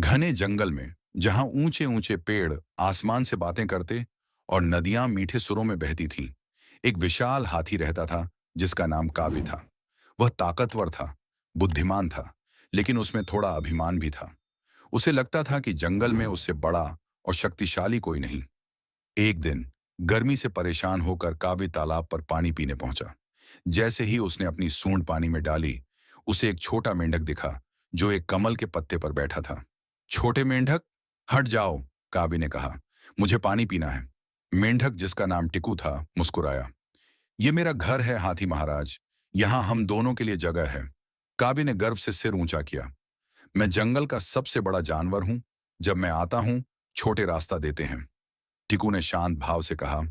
घने जंगल में जहां ऊंचे ऊंचे पेड़ आसमान से बातें करते और नदियां मीठे सुरों में बहती थीं, एक विशाल हाथी रहता था जिसका नाम काव्य था। वह ताकतवर था, बुद्धिमान था, लेकिन उसमें थोड़ा अभिमान भी था। उसे लगता था कि जंगल में उससे बड़ा और शक्तिशाली कोई नहीं। एक दिन गर्मी से परेशान होकर काव्य तालाब पर पानी पीने पहुंचा। जैसे ही उसने अपनी सूंड पानी में डाली, उसे एक छोटा मेंढक दिखा जो एक कमल के पत्ते पर बैठा था। छोटे मेंढक, हट जाओ, काव्य ने कहा। मुझे पानी पीना है। मेंढक, जिसका नाम टिकू था, मुस्कुराया। ये मेरा घर है हाथी महाराज, यहाँ हम दोनों के लिए जगह है। काव्य ने गर्व से सिर ऊंचा किया। मैं जंगल का सबसे बड़ा जानवर हूं। जब मैं आता हूं, छोटे रास्ता देते हैं। टिकू ने शांत भाव से कहा,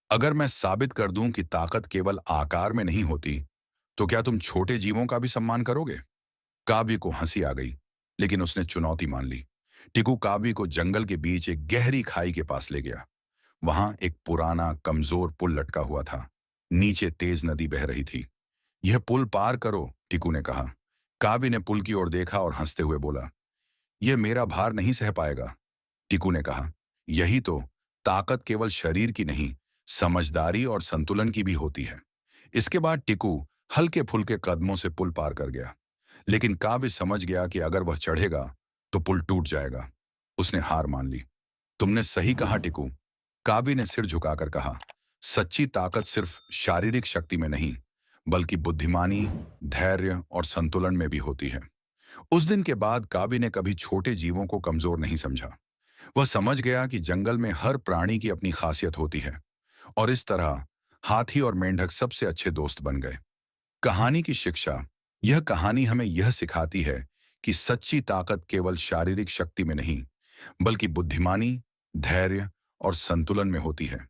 अगर मैं साबित कर दूं कि ताकत केवल आकार में नहीं होती, तो क्या तुम छोटे जीवों का भी सम्मान करोगे? काव्य को हंसी आ गई, लेकिन उसने चुनौती मान ली। टिकू काव्य को जंगल के बीच एक गहरी खाई के पास ले गया। वहां एक पुराना कमजोर पुल लटका हुआ था। नीचे तेज नदी बह रही थी। यह पुल पार करो, टिकू ने कहा। काव्य ने पुल की ओर देखा और हंसते हुए बोला, यह मेरा भार नहीं सह पाएगा। टिकू ने कहा, यही तो, ताकत केवल शरीर की नहीं, समझदारी और संतुलन की भी होती है। इसके बाद टिकू हल्के फुल्के कदमों से पुल पार कर गया, लेकिन काव्य समझ गया कि अगर वह चढ़ेगा तो पुल टूट जाएगा। उसने हार मान ली। तुमने सही कहा टिकू, काव्य ने सिर झुकाकर कहा। सच्ची ताकत सिर्फ शारीरिक शक्ति में नहीं, बल्कि बुद्धिमानी, धैर्य और संतुलन में भी होती है। उस दिन के बाद काव्य ने कभी छोटे जीवों को कमजोर नहीं समझा। वह समझ गया कि जंगल में हर प्राणी की अपनी खासियत होती है, और इस तरह हाथी और मेंढक सबसे अच्छे दोस्त बन गए। कहानी की शिक्षा, यह कहानी हमें यह सिखाती है कि सच्ची ताकत केवल शारीरिक शक्ति में नहीं, बल्कि बुद्धिमानी, धैर्य और संतुलन में होती है।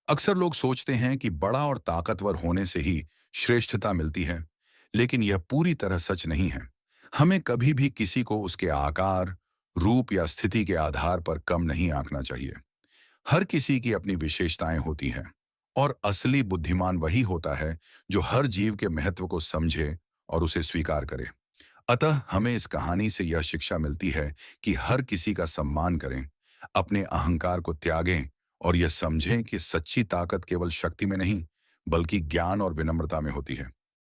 अक्सर लोग सोचते हैं कि बड़ा और ताकतवर होने से ही श्रेष्ठता मिलती है, लेकिन यह पूरी तरह सच नहीं है। हमें कभी भी किसी को उसके आकार, रूप या स्थिति के आधार पर कम नहीं आंकना चाहिए। हर किसी की अपनी विशेषताएं होती हैं, और असली बुद्धिमान वही होता है जो हर जीव के महत्व को समझे और उसे स्वीकार करे। अतः हमें इस कहानी से यह शिक्षा मिलती है कि हर किसी का सम्मान करें, अपने अहंकार को त्यागें और यह समझें कि सच्ची ताकत केवल शक्ति में नहीं, बल्कि ज्ञान और विनम्रता में होती है।